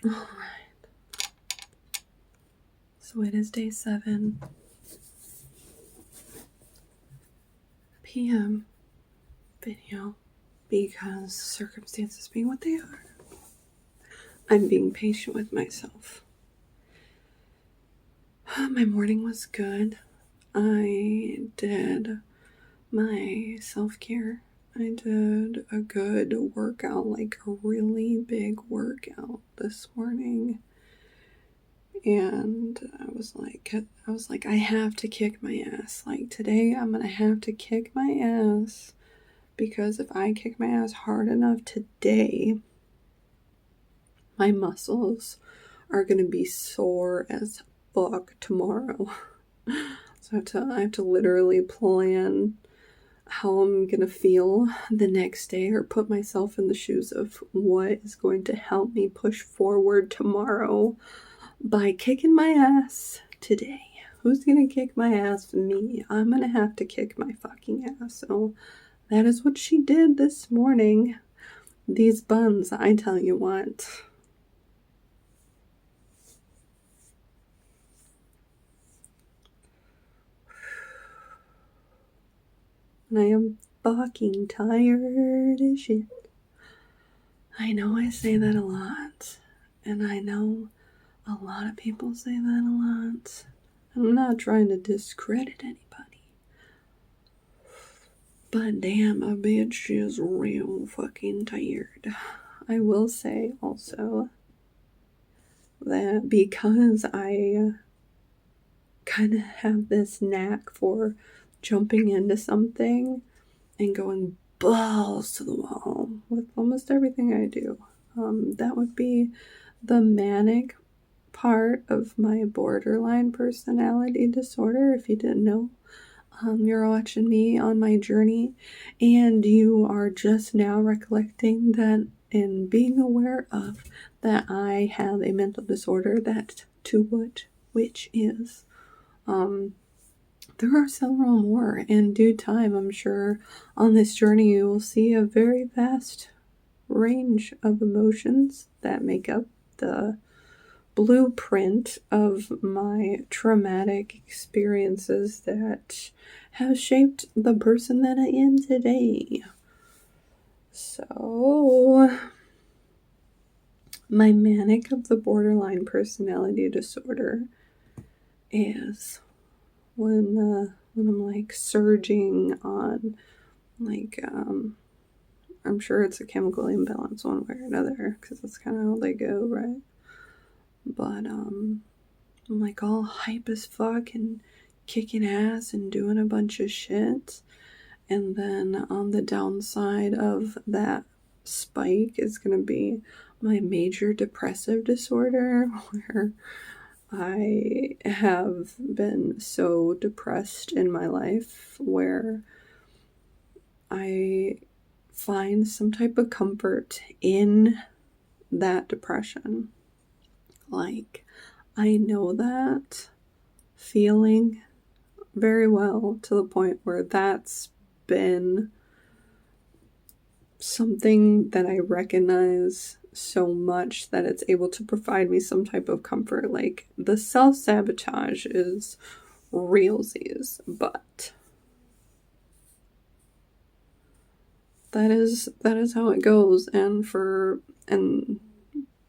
Alright. So it is day 7 p.m. video because circumstances being what they are. I'm being patient with myself. My morning was good. I did my self-care. I did a good workout, like a really big workout this morning. And I was like, I have to kick my ass. Like today I'm gonna have to kick my ass because if I kick my ass hard enough today, my muscles are gonna be sore as fuck tomorrow. So I have to literally plan how I'm gonna feel the next day, or put myself in the shoes of what is going to help me push forward tomorrow by kicking my ass today. Who's gonna kick my ass? Me. I'm gonna have to kick my fucking ass. So that is what she did this morning. These buns, I tell you what. And I am fucking tired as shit. I know I say that a lot. And I know a lot of people say that a lot. I'm not trying to discredit anybody. But damn, a bitch is real fucking tired. I will say also that because I kind of have this knack for jumping into something and going balls to the wall with almost everything I do. That would be the manic part of my borderline personality disorder. If you didn't know, you're watching me on my journey and you are just now recollecting that and being aware of that I have a mental disorder that which is there are several more. In due time, I'm sure on this journey you will see a very vast range of emotions that make up the blueprint of my traumatic experiences that have shaped the person that I am today. So, my manic of the borderline personality disorder is when I'm like surging on, like, I'm sure it's a chemical imbalance one way or another, because that's kind of how they go, right? But I'm like all hype as fuck and kicking ass and doing a bunch of shit. And then on the downside of that spike is going to be my major depressive disorder, where I have been so depressed in my life where I find some type of comfort in that depression. Like, I know that feeling very well, to the point where that's been something that I recognize so much that it's able to provide me some type of comfort. Like, the self-sabotage is realsies, but that is how it goes. And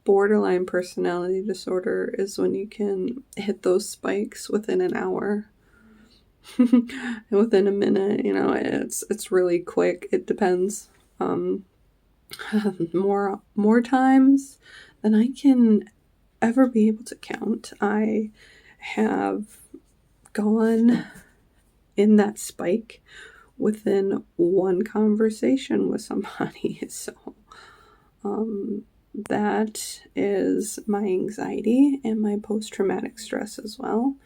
borderline personality disorder is when you can hit those spikes within an hour. And within a minute, you know, it's really quick. It depends. More times than I can ever be able to count, I have gone in that spike within one conversation with somebody. So that is my anxiety and my post-traumatic stress as well.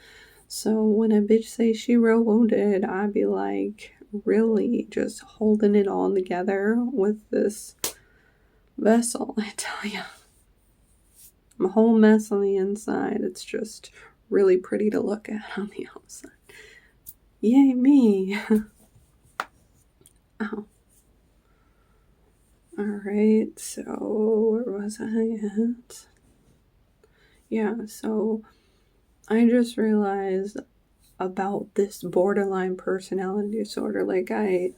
So when a bitch say she real wounded, I be like really just holding it all together with this vessel. I tell you, I'm a whole mess on the inside. It's just really pretty to look at on the outside. Yay me. Oh. Alright, so where was I at? Yeah, so I just realized about this borderline personality disorder. Like, I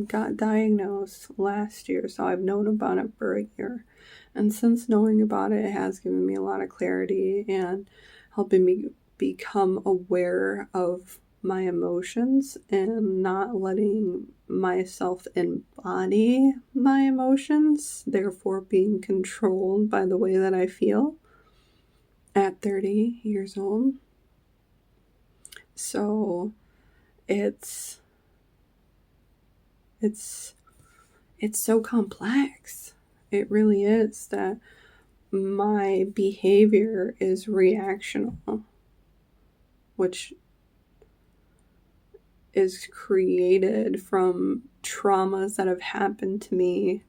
got diagnosed last year, so I've known about it for a year. And since knowing about it, it has given me a lot of clarity and helping me become aware of my emotions and not letting myself embody my emotions, therefore being controlled by the way that I feel at 30 years old. So it's it's it's so complex. It really is, that my behavior is reactional, which is created from traumas that have happened to me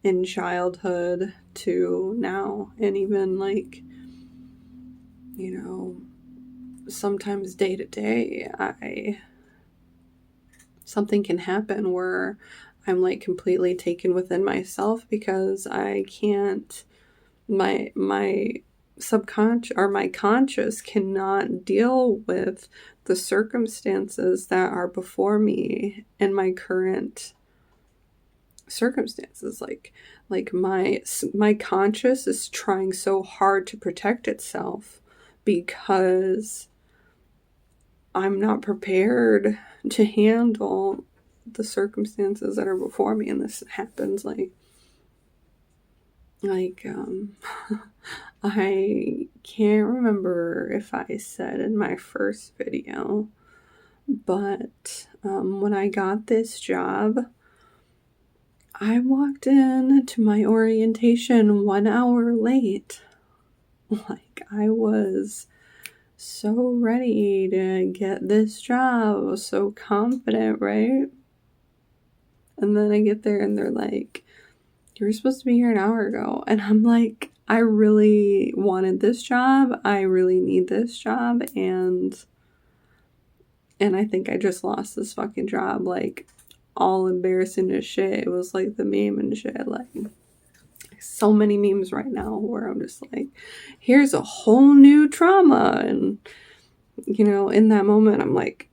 in childhood to now. And even, like, you know, sometimes day to day, something can happen where I'm like completely taken within myself because I can't, my subconscious or my conscious cannot deal with the circumstances that are before me in my current circumstances. Like my conscious is trying so hard to protect itself because I'm not prepared to handle the circumstances that are before me. And this happens like I can't remember if I said in my first video, but when I got this job, I walked in to my orientation 1 hour late. Like, I was so ready to get this job. I was so confident, right? And then I get there and they're like, you were supposed to be here an hour ago. And I'm like, I really wanted this job. I really need this job. And I think I just lost this fucking job. Like, all embarrassing as shit. It was like the meme and shit. Like, so many memes right now where I'm just like, here's a whole new trauma. And, you know, in that moment, I'm like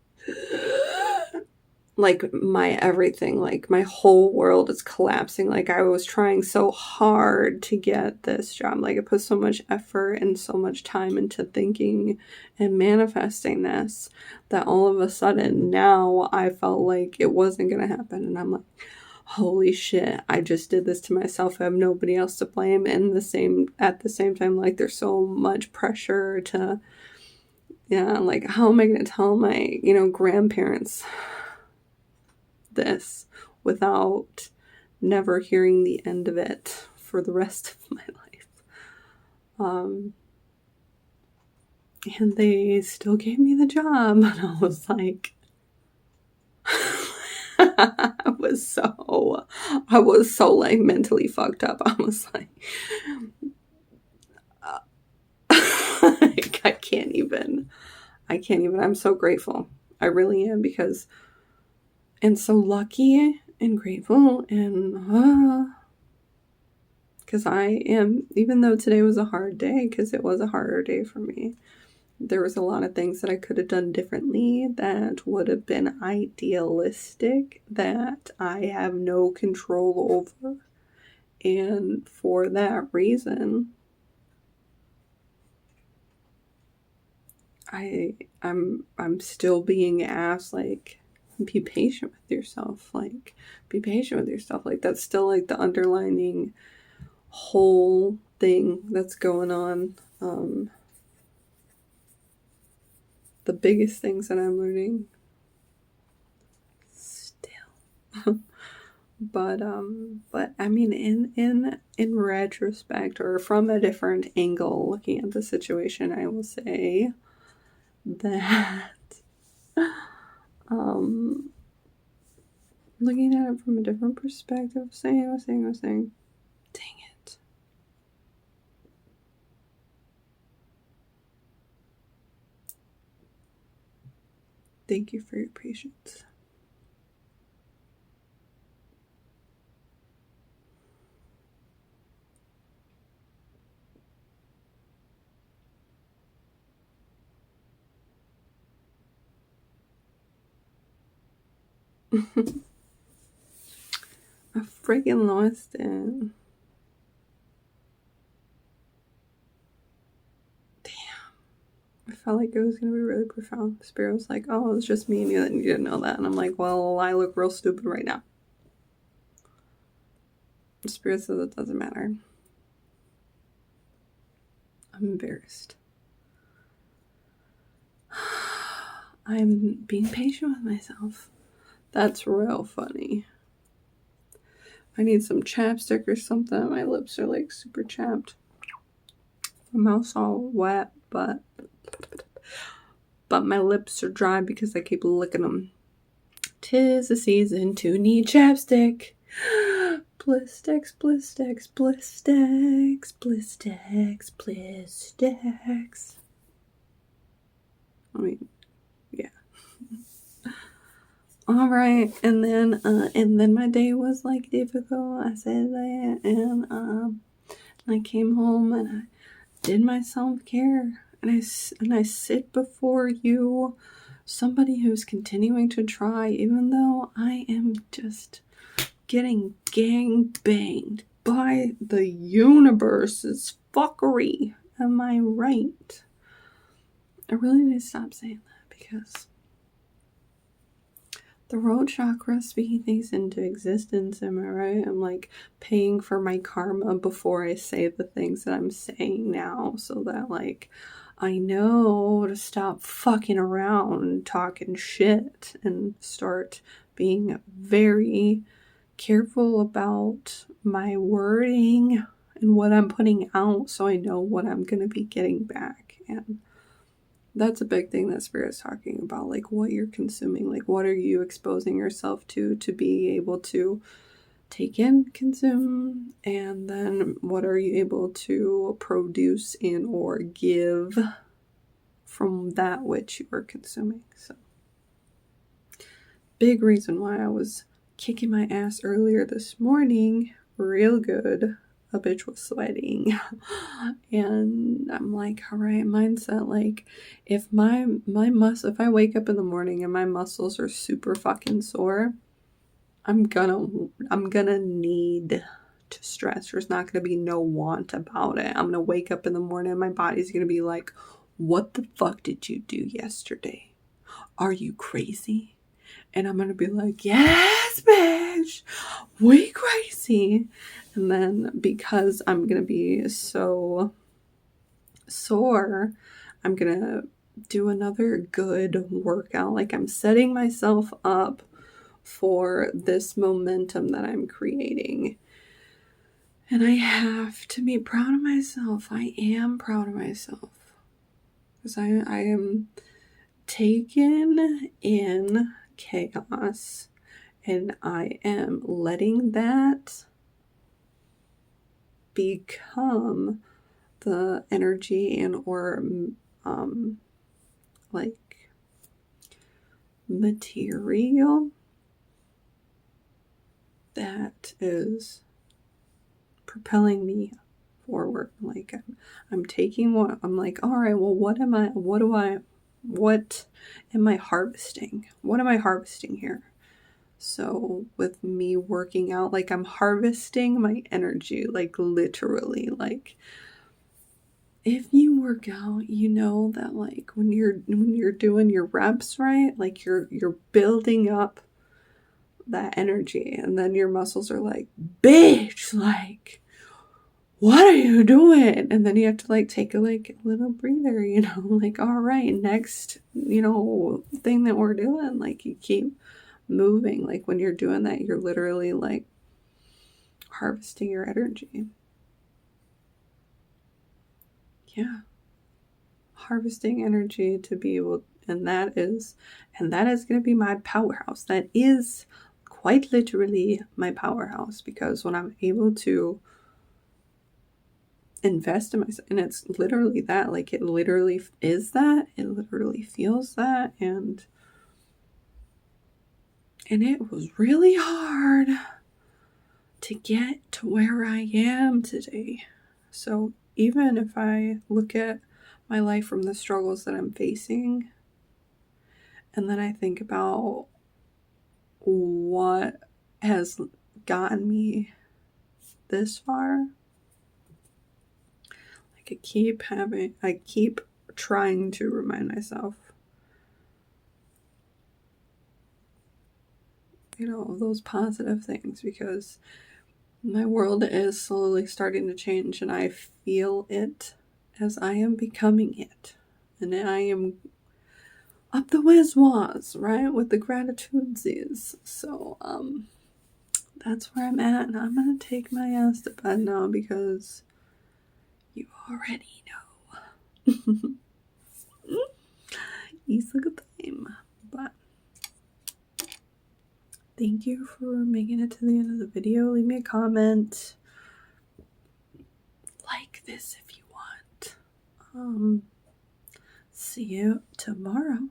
my everything, like my whole world is collapsing. Like, I was trying so hard to get this job. Like, I put so much effort and so much time into thinking and manifesting this, that all of a sudden now I felt like it wasn't going to happen. And I'm like, holy shit, I just did this to myself. I have nobody else to blame. And at the same time, like, there's so much pressure to, yeah, like, how am I going to tell my, grandparents this without never hearing the end of it for the rest of my life? And they still gave me the job. And I was like, I was so like mentally fucked up. I was like, like, I can't even. I'm so grateful. I really am, and so lucky and grateful, and because I am, even though today was a hard day, because it was a harder day for me, there was a lot of things that I could have done differently that would have been idealistic, that I have no control over. And for that reason, I'm still being asked, like, be patient with yourself. Like, be patient with yourself. Like, that's still like the underlining whole thing that's going on. The biggest things that I'm learning still. But I mean, in retrospect, or from a different angle, looking at the situation, I will say that looking at it from a different perspective, I was saying, dang it. Thank you for your patience. I freaking lost it. I felt like it was going to be really profound. Spirit was like, oh, it's just me and you didn't know that. And I'm like, well, I look real stupid right now. Spirit says it doesn't matter. I'm embarrassed. I'm being patient with myself. That's real funny. I need some chapstick or something. My lips are like super chapped. My mouth's all wet, but my lips are dry because I keep licking them. 'Tis the season to need chapstick. Blistex, Blistex, Blistex, Blistex, Blistex. I mean, yeah. All right, and then my day was like difficult. I said that, and I came home and I did my self-care, and I sit before you, somebody who's continuing to try, even though I am just getting gang banged by the universe's fuckery. Am I right? I really need to stop saying that because the root chakra speaking things into existence, am I right? I'm like paying for my karma before I say the things that I'm saying now, so that like I know to stop fucking around talking shit and start being very careful about my wording and what I'm putting out, so I know what I'm going to be getting back. And that's a big thing that Spirit's talking about, like what you're consuming, like what are you exposing yourself to be able to take in, consume, and then what are you able to produce in or give from that which you are consuming. So big reason why I was kicking my ass earlier this morning, real good. A bitch was sweating. And I'm like, all right, mindset, like if if I wake up in the morning and my muscles are super fucking sore, I'm gonna need to stress. There's not gonna be no want about it. I'm gonna wake up in the morning and my body's gonna be like, what the fuck did you do yesterday? Are you crazy? And I'm gonna be like, yes, bitch, we crazy. And then because I'm gonna be so sore, I'm gonna do another good workout. Like I'm setting myself up for this momentum that I'm creating. And I have to be proud of myself. I am proud of myself. Because I am taken in chaos, and I am letting that become the energy and or like material that is propelling me forward. Like I'm taking what I'm like, all right, well, what am I harvesting? What am I harvesting here? So with me working out, like I'm harvesting my energy, like literally. Like if you work out, you know that like when you're doing your reps, right? Like you're building up that energy, and then your muscles are like, bitch, like what are you doing? And then you have to like take a little breather, like, all right, next, thing that we're doing. Like you keep moving. Like when you're doing that, you're literally like harvesting your energy. Yeah. Harvesting energy to be able, and that is going to be my powerhouse. That is quite literally my powerhouse, because when I'm able to invest in myself, and it's literally that, like it literally is that, it literally feels that, and it was really hard to get to where I am today. So even if I look at my life from the struggles that I'm facing, and then I think about what has gotten me this far. Like I keep trying to remind myself, of those positive things, because my world is slowly starting to change and I feel it as I am becoming it. And I am up the wizwaws, right? With the gratitudesies. So, that's where I'm at. And I'm going to take my ass to bed now because you already know. It's a good time. But thank you for making it to the end of the video. Leave me a comment. Like this if you want. See you tomorrow.